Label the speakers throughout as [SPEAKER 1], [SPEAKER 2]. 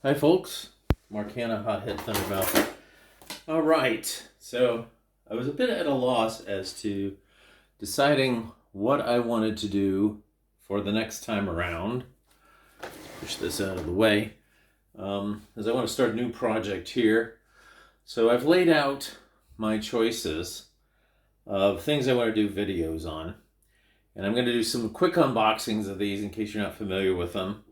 [SPEAKER 1] Hi folks, Mark Hanna, Hothead Thundermouth. All right, so I was a bit at a loss as to deciding what I wanted to do for the next time around. Push this out of the way, as I want to start a new project here. So I've laid out my choices of things I want to do videos on. And I'm going to do some quick unboxings of these in case you're not familiar with them.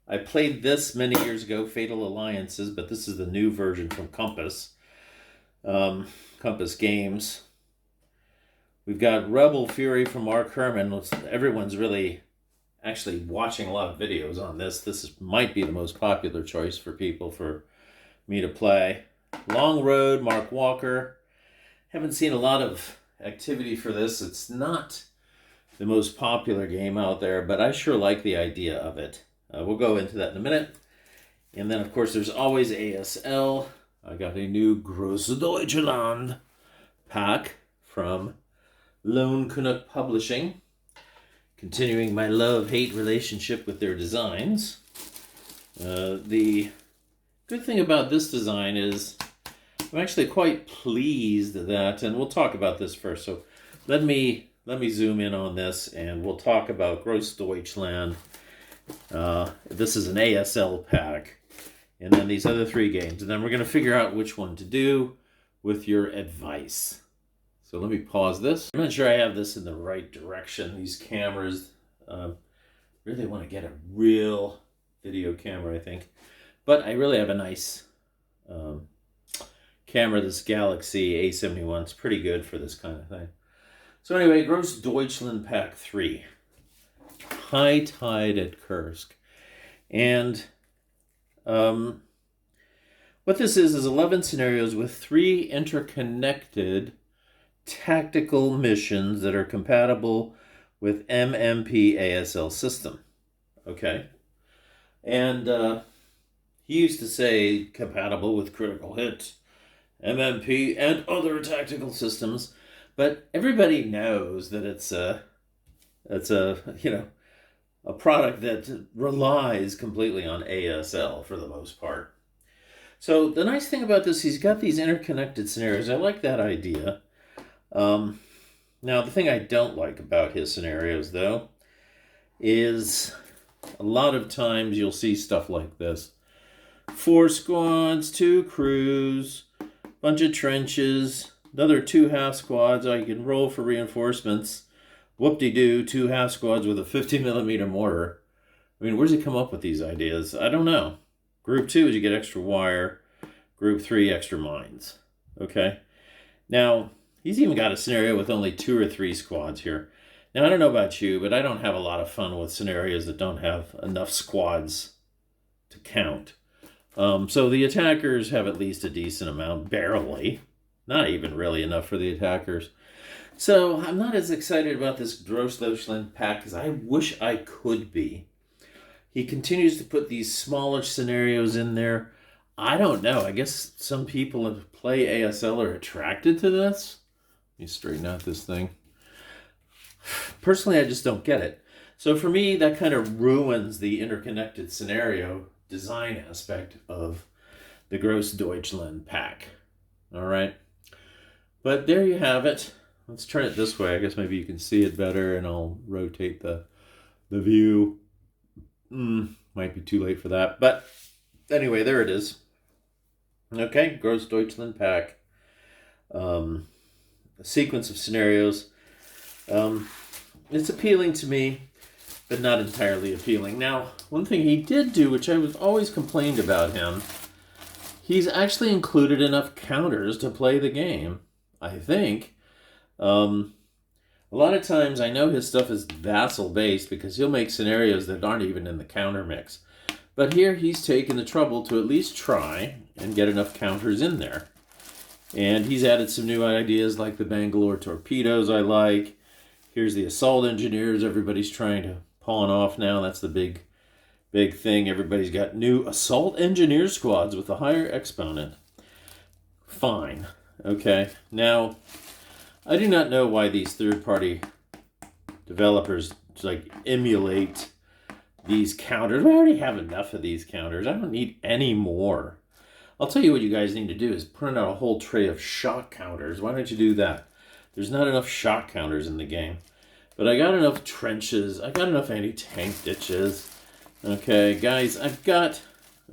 [SPEAKER 1] I played this many years ago, Fatal Alliances, but this is the new version from Compass. Compass Games. We've got Rebel Fury from Mark Herman. Everyone's really actually watching a lot of videos on this. Might be the most popular choice for people for me to play. Long Road, Mark Walker. Haven't seen a lot of activity for this. It's not the most popular game out there, but I sure like the idea of it. We'll go into that in a minute. And then, of course, there's always ASL. I got a new Grosse Deutschland pack from Lone Canuck Publishing. Continuing my love-hate relationship with their designs. The good thing about this design is I'm actually quite pleased that, and we'll talk about this first. So let me zoom in on this, and we'll talk about Grosse Deutschland. This is an ASL pack, and then these other three games, and then we're going to figure out which one to do with your advice. So let me pause this. I'm not sure I have this in the right direction. These cameras, really want to get a real video camera, I think, but I really have a nice camera. This Galaxy A71 is pretty good for this kind of thing. So anyway, Grosse Deutschland Pack 3. High Tide at Kursk. And what this is 11 scenarios with 3 interconnected tactical missions that are compatible with MMP ASL system. Okay? And he used to say compatible with Critical Hit, MMP, and other tactical systems, but everybody knows that it's a product that relies completely on ASL for the most part. So the nice thing about this, he's got these interconnected scenarios. I like that idea. Now, the thing I don't like about his scenarios, though, is a lot of times you'll see stuff like this. 4 squads, 2 crews, bunch of trenches, another 2 half squads. You can roll for reinforcements. Whoop-de-doo, 2 half squads with a 50mm mortar. I mean, where's he come up with these ideas? I don't know. Group 2 is you get extra wire. Group 3, extra mines. Okay? Now, he's even got a scenario with only 2 or 3 squads here. Now, I don't know about you, but I don't have a lot of fun with scenarios that don't have enough squads to count. So the attackers have at least a decent amount, barely. Not even really enough for the attackers. So I'm not as excited about this Grosse Deutschland pack as I wish I could be. He continues to put these smallish scenarios in there. I don't know. I guess some people that play ASL are attracted to this. Let me straighten out this thing. Personally, I just don't get it. So for me, that kind of ruins the interconnected scenario design aspect of the Grosse Deutschland pack. All right. But there you have it. Let's turn it this way. I guess maybe you can see it better, and I'll rotate the view. Might be too late for that. But anyway, there it is. Okay, Grosse Deutschland pack. A sequence of scenarios. It's appealing to me, but not entirely appealing. Now, one thing he did do, which I was always complained about him, he's actually included enough counters to play the game, I think. A lot of times I know his stuff is vassal based because he'll make scenarios that aren't even in the counter mix. But here he's taken the trouble to at least try and get enough counters in there. And he's added some new ideas like the Bangalore torpedoes I like. Here's the assault engineers everybody's trying to pawn off now. That's the big thing. Everybody's got new assault engineer squads with a higher exponent. Fine. Okay. Now, I do not know why these third-party developers emulate these counters. I already have enough of these counters. I don't need any more. I'll tell you what you guys need to do is print out a whole tray of shock counters. Why don't you do that? There's not enough shock counters in the game. But I got enough trenches. I got enough anti-tank ditches. Okay, guys, I've got...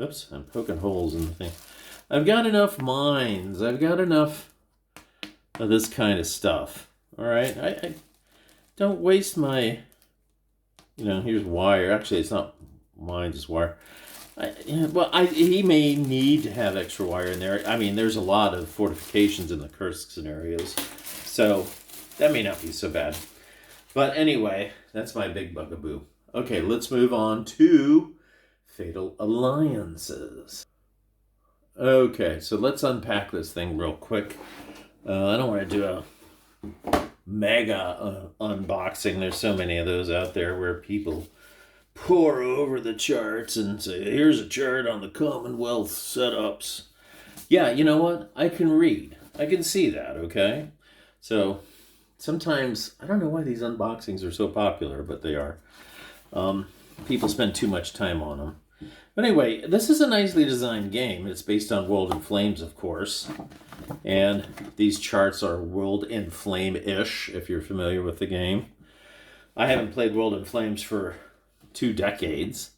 [SPEAKER 1] Oops, I'm poking holes in the thing. I've got enough mines. I've got enough of this kind of stuff. All right? I don't waste my... here's wire. Actually, it's not mines, it's wire. He may need to have extra wire in there. I mean, there's a lot of fortifications in the Kursk scenarios. So, that may not be so bad. But anyway, that's my big bugaboo. Okay, let's move on to Fatal Alliances. Okay, so let's unpack this thing real quick. I don't want to do a mega unboxing. There's so many of those out there where people pour over the charts and say, here's a chart on the Commonwealth setups. Yeah, you know what? I can read. I can see that, okay? So sometimes, I don't know why these unboxings are so popular, but they are. People spend too much time on them. But anyway, this is a nicely designed game. It's based on World in Flames, of course. And these charts are World in Flame-ish, if you're familiar with the game. I haven't played World in Flames for 2 decades,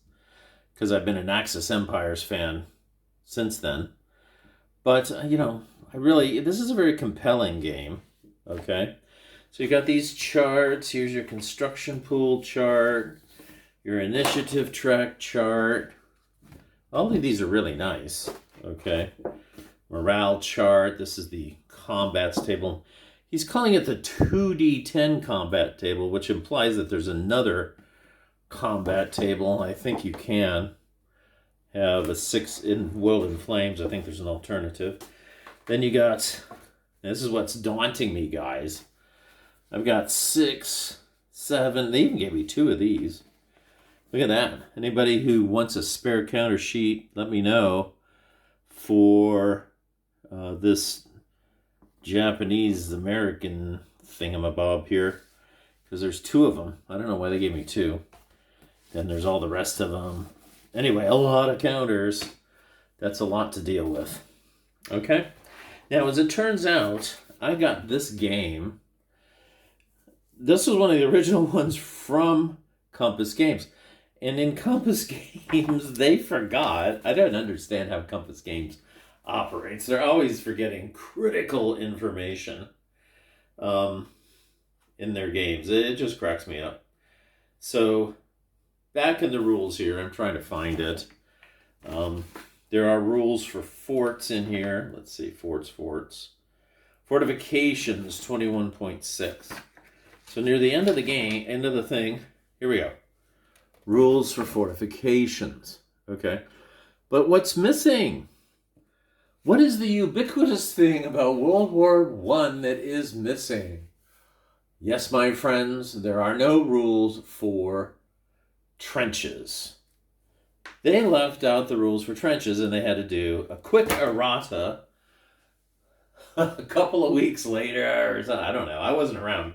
[SPEAKER 1] because I've been an Axis Empires fan since then. But, this is a very compelling game, okay? So you got these charts. Here's your construction pool chart, your initiative track chart. All of these are really nice, okay? Morale chart. This is the combats table. He's calling it the 2D10 combat table, which implies that there's another combat table. I think you can have a 6 in World in Flames. I think there's an alternative. Then you got, this is what's daunting me, guys. I've got 6, 7, they even gave me 2 of these. Look at that. Anybody who wants a spare counter sheet, let me know for this Japanese-American thingamabob here, because there's 2 of them. I don't know why they gave me 2. Then there's all the rest of them. Anyway, a lot of counters. That's a lot to deal with. Okay? Now, as it turns out, I got this game. This was one of the original ones from Compass Games. And in Compass Games, they forgot. I don't understand how Compass Games operates. They're always forgetting critical information in their games. It just cracks me up. So, back in the rules here, I'm trying to find it. There are rules for forts in here. Let's see, forts. Fortifications, 21.6. So near the end of the game, end of the thing, here we go. Rules for fortifications, okay? But what's missing? What is the ubiquitous thing about World War I that is missing? Yes, my friends, there are no rules for trenches. They left out the rules for trenches, and they had to do a quick errata a couple of weeks later, or something. I don't know. I wasn't around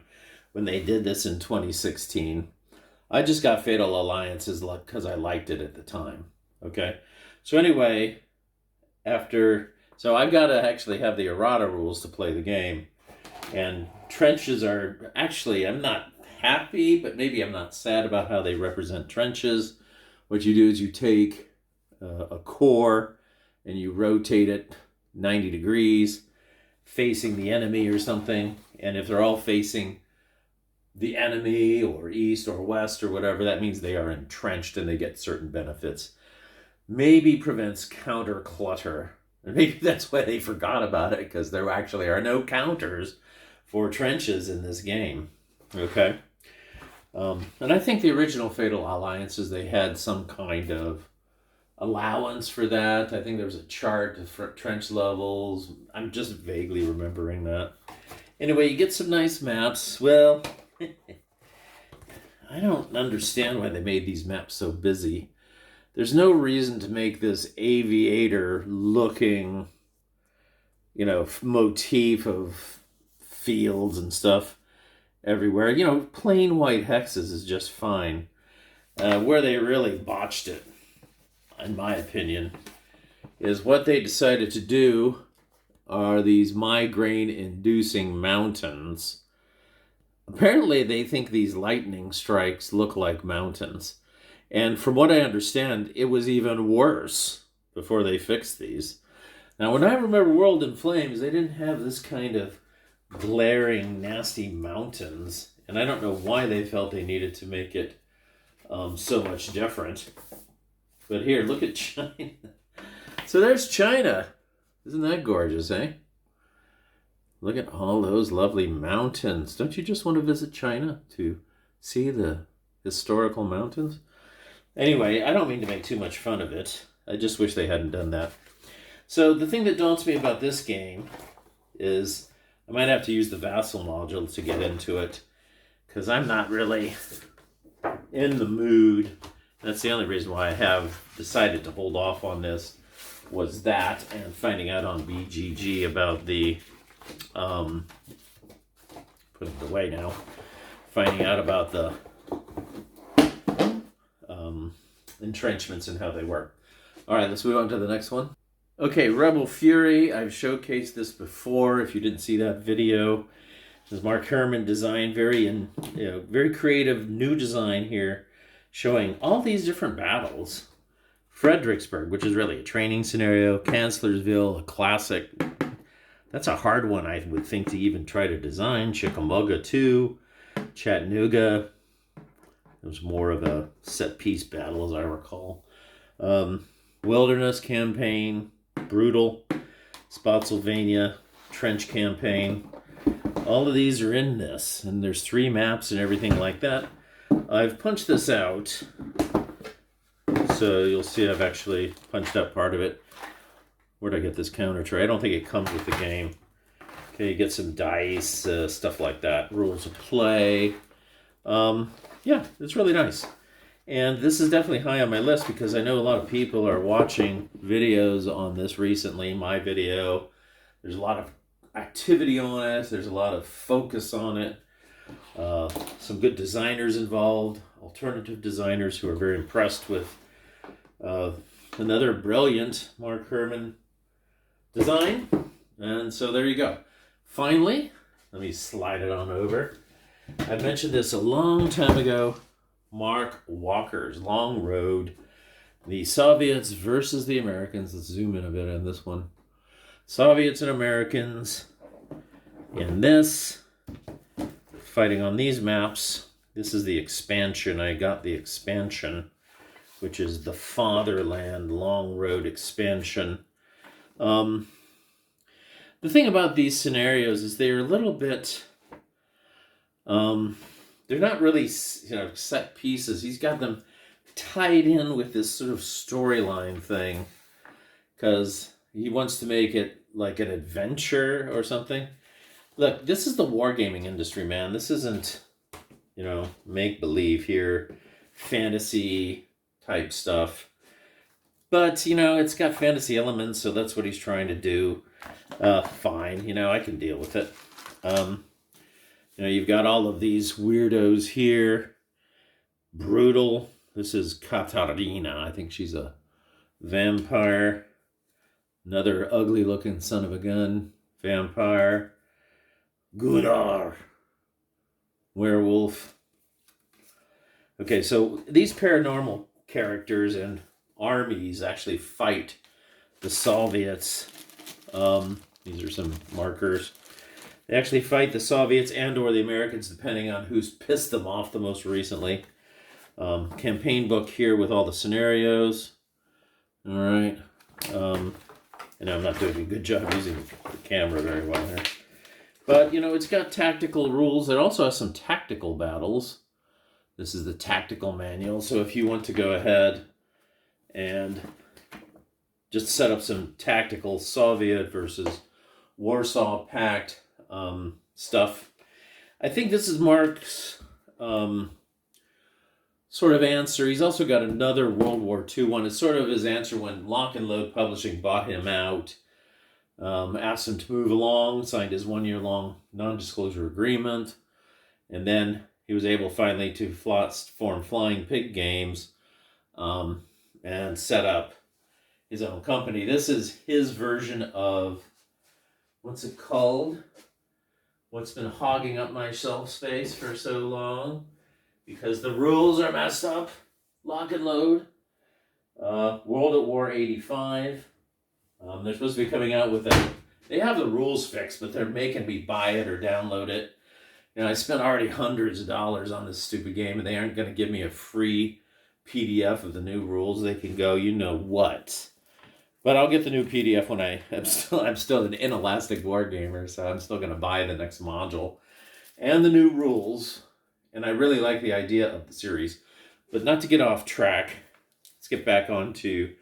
[SPEAKER 1] when they did this in 2016. I just got Fatal Alliances because I liked it at the time. Okay? So anyway, so I've got to actually have the errata rules to play the game. And trenches are, actually, I'm not happy, but maybe I'm not sad about how they represent trenches. What you do is you take a core and you rotate it 90 degrees facing the enemy or something. And if they're all facing the enemy or east or west or whatever, that means they are entrenched and they get certain benefits. Maybe prevents counter clutter. And maybe that's why they forgot about it, because there actually are no counters for trenches in this game. Okay? And I think the original Fatal Alliances, they had some kind of allowance for that. I think there was a chart for trench levels. I'm just vaguely remembering that. Anyway, you get some nice maps. Well, I don't understand why they made these maps so busy. There's no reason to make this aviator-looking, motif of fields and stuff everywhere. Plain white hexes is just fine. Where they really botched it, in my opinion, is what they decided to do are these migraine-inducing mountains. Apparently, they think these lightning strikes look like mountains. And from what I understand, it was even worse before they fixed these. Now, when I remember World in Flames, they didn't have this kind of glaring, nasty mountains. And I don't know why they felt they needed to make it so much different. But here, look at China. So there's China. Isn't that gorgeous, eh? Look at all those lovely mountains. Don't you just want to visit China to see the historical mountains? Anyway, I don't mean to make too much fun of it. I just wish they hadn't done that. So the thing that daunts me about this game is I might have to use the Vassal module to get into it, because I'm not really in the mood. That's the only reason why I have decided to hold off on this, was that and finding out on BGG about the put it away now, finding out about the entrenchments and how they work. All right, let's move on to the next one. Okay, Rebel Fury. I've showcased this before. If you didn't see that video, this is Mark Herman design, very creative new design here, showing all these different battles. Fredericksburg, which is really a training scenario. Chancellorsville, a classic. That's a hard one, I would think, to even try to design. Chickamauga 2, Chattanooga. It was more of a set-piece battle, as I recall. Wilderness Campaign, Brutal, Spotsylvania, Trench Campaign. All of these are in this, and there's 3 maps and everything like that. I've punched this out, so you'll see I've actually punched out part of it. Where'd I get this counter tray? I don't think it comes with the game. Okay, you get some dice, stuff like that. Rules of play. Yeah, it's really nice. And this is definitely high on my list because I know a lot of people are watching videos on this recently. My video. There's a lot of activity on it. There's a lot of focus on it. Some good designers involved. Alternative designers who are very impressed with another brilliant Mark Herman design. And so there you go. Finally, let me slide it on over. I mentioned this a long time ago. Mark Walker's Long Road. The Soviets versus the Americans. Let's zoom in a bit on this one. Soviets and Americans in this. Fighting on these maps. This is the expansion. I got the expansion, which is the Fatherland Long Road expansion. The thing about these scenarios is they're a little bit, they're not really, set pieces. He's got them tied in with this sort of storyline thing because he wants to make it like an adventure or something. Look, this is the wargaming industry, man. This isn't, make-believe here, fantasy type stuff. But, it's got fantasy elements, so that's what he's trying to do. Fine, I can deal with it. You've got all of these weirdos here. Brutal. This is Katarina. I think she's a vampire. Another ugly-looking son of a gun. Vampire. Gunnar. Werewolf. Okay, so these paranormal characters and armies actually fight the Soviets. These are some markers. They actually fight the Soviets and or the Americans, depending on who's pissed them off the most recently. Campaign book here with all the scenarios. All right. I'm not doing a good job using the camera very well here. But, it's got tactical rules. It also has some tactical battles. This is the tactical manual. So if you want to go ahead and just set up some tactical Soviet versus Warsaw Pact stuff. I think this is Mark's sort of answer. He's also got another World War II one. It's sort of his answer when Lock and Load Publishing bought him out, asked him to move along, signed his 1-year-long non-disclosure agreement, and then he was able finally to form Flying Pig Games and set up his own company. This is his version of, what's it called? What's been hogging up my shelf space for so long? Because the rules are messed up. Lock and Load. World at War 85. They're supposed to be coming out with they have the rules fixed, but they're making me buy it or download it. I spent already hundreds of dollars on this stupid game, and they aren't going to give me a free PDF of the new rules. They can go, you know what. But I'll get the new PDF when I'm still an inelastic board gamer, so I'm still going to buy the next module and the new rules. And I really like the idea of the series. But not to get off track, let's get back onto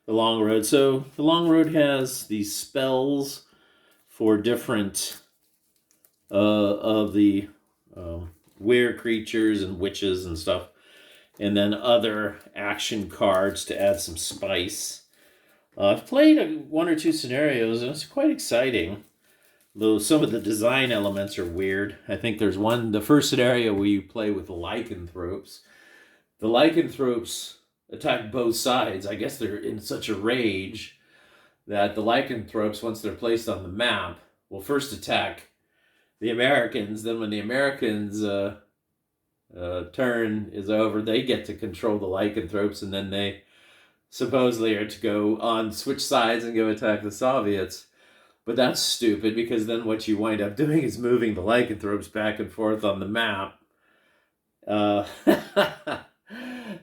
[SPEAKER 1] the Long Road. So the Long Road has these spells for different of the weird creatures and witches and stuff. And then other action cards to add some spice. I've played one or two scenarios, and it's quite exciting. Though some of the design elements are weird. I think there's the first scenario where you play with the lycanthropes. The lycanthropes attack both sides. I guess they're in such a rage that the lycanthropes, once they're placed on the map, will first attack the Americans. Then when the Americans' turn is over, they get to control the lycanthropes, and then they supposedly are to go on, switch sides and go attack the Soviets. But that's stupid, because then what you wind up doing is moving the lycanthropes back and forth on the map.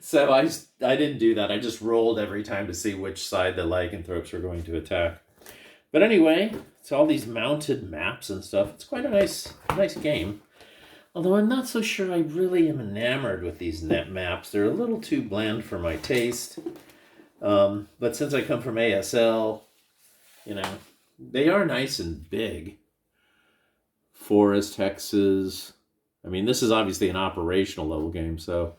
[SPEAKER 1] So I didn't do that. I just rolled every time to see which side the lycanthropes were going to attack. But anyway, it's all these mounted maps and stuff. It's quite a nice game. Although I'm not so sure I really am enamored with these net maps. They're a little too bland for my taste. But since I come from ASL, they are nice and big. Forest, hexes. I mean, this is obviously an operational level game, so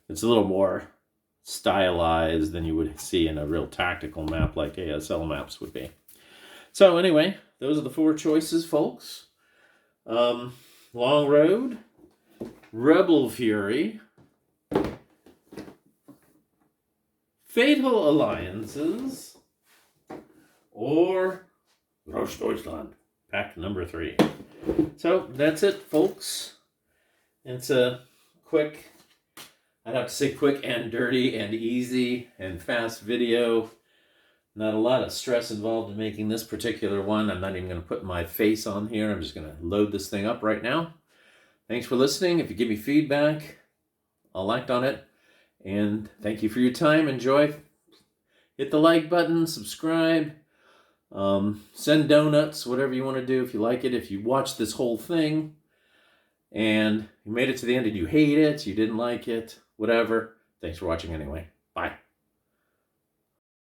[SPEAKER 1] it's a little more stylized than you would see in a real tactical map like ASL maps would be. So anyway, those are the 4 choices, folks. Long Road, Rebel Fury, Fatal Alliances, or Rosh Deutschland, pack number 3. So that's it, folks. It's a quick, I'd have to say quick and dirty and easy and fast video. Not a lot of stress involved in making this particular one. I'm not even going to put my face on here. I'm just going to load this thing up right now. Thanks for listening. If you give me feedback, I'll act on it. And thank you for your time. Enjoy. Hit the like button, subscribe, send donuts, whatever you want to do if you like it. If you watched this whole thing and you made it to the end and you hate it, you didn't like it, whatever. Thanks for watching anyway. Bye.